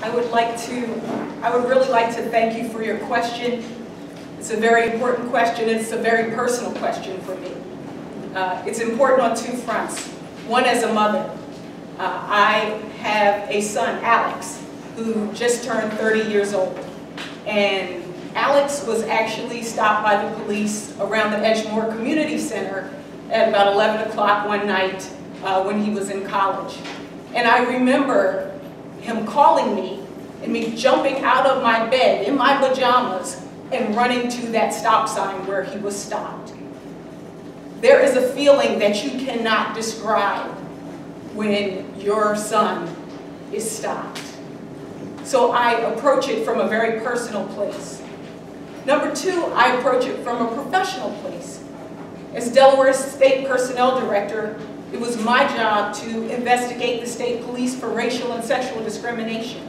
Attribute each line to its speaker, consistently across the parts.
Speaker 1: I would really like to thank you for your question. It's a very important question. It's a very personal question for me. It's important on two fronts. One, as a mother. I have a son, Alex, who just turned 30 years old. And Alex was actually stopped by the police around the Edgemoor Community Center at about 11 o'clock one night when he was in college. And I remember him calling me and me jumping out of my bed in my pajamas and running to that stop sign where he was stopped. There is a feeling that you cannot describe when your son is stopped. So I approach it from a very personal place. Number two, I approach it from a professional place. As Delaware's State Personnel Director, it was my job to investigate the state police for racial and sexual discrimination.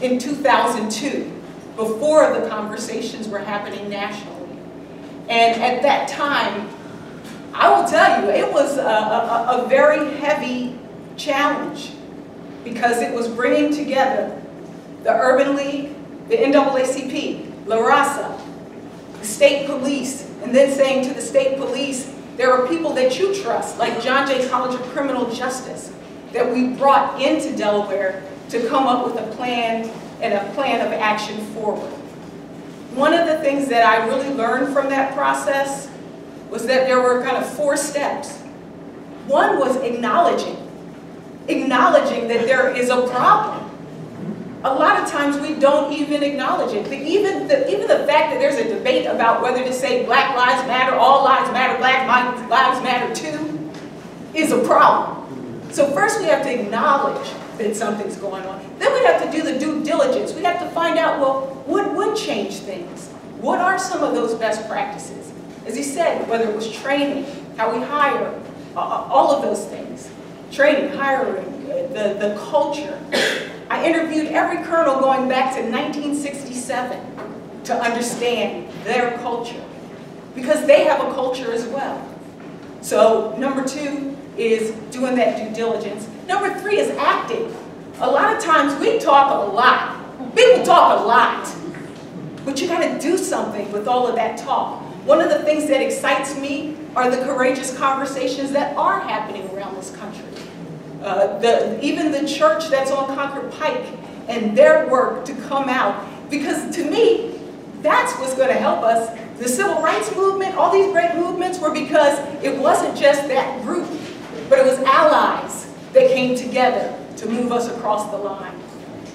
Speaker 1: In 2002, before the conversations were happening nationally. And at that time, I will tell you, it was a very heavy challenge because it was bringing together the Urban League, the NAACP, La Raza, the state police, and then saying to the state police, there are people that you trust, like John Jay College of Criminal Justice, that we brought into Delaware to come up with a plan and a plan of action forward. One of the things that I really learned from that process was that there were kind of 4 steps. One was acknowledging that there is a problem. A lot of times we don't even acknowledge it. Even the fact that there's a debate about whether to say Black Lives Matter, all lives matter, Black Lives Matter too, is a problem. So first we have to acknowledge that something's going on. Then we have to do the due diligence. We have to find out, well, what would change things? What are some of those best practices? As he said, whether it was training, how we hire, all of those things. Training, hiring, the culture. I interviewed every colonel going back to 1967 to understand their culture, because they have a culture as well. So number 2 is doing that due diligence. Number 3 is acting. A lot of times we talk a lot. People talk a lot, but you got to do something with all of that talk. One of the things that excites me are the courageous conversations that are happening around this country. Even the church that's on Concord Pike and their work to come out, because to me, that's what's going to help us. The civil rights movement, all these great movements were because it wasn't just that group, but it was allies that came together to move us across the line.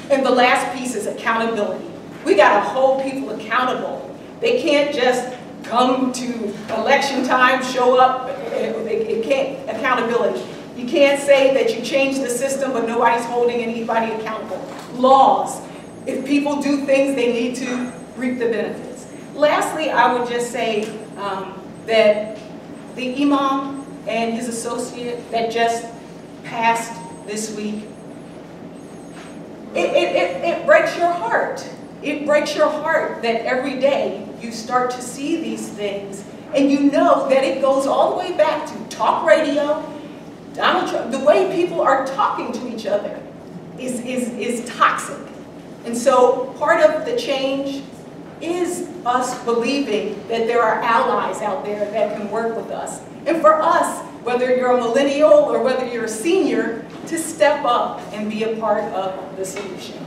Speaker 1: And the last piece is accountability. We got to hold people accountable. They can't just come to election time, show up, it can't, accountability. You can't say that you changed the system, but nobody's holding anybody accountable. Laws. If people do things, they need to reap the benefits. Lastly, I would just say that the imam and his associate that just passed this week, it breaks your heart. It breaks your heart that every day you start to see these things and you know that it goes all the way back to talk radio. Donald Trump, the way people are talking to each other is toxic. And so part of the change is us believing that there are allies out there that can work with us. And for us, whether you're a millennial or whether you're a senior, to step up and be a part of the solution.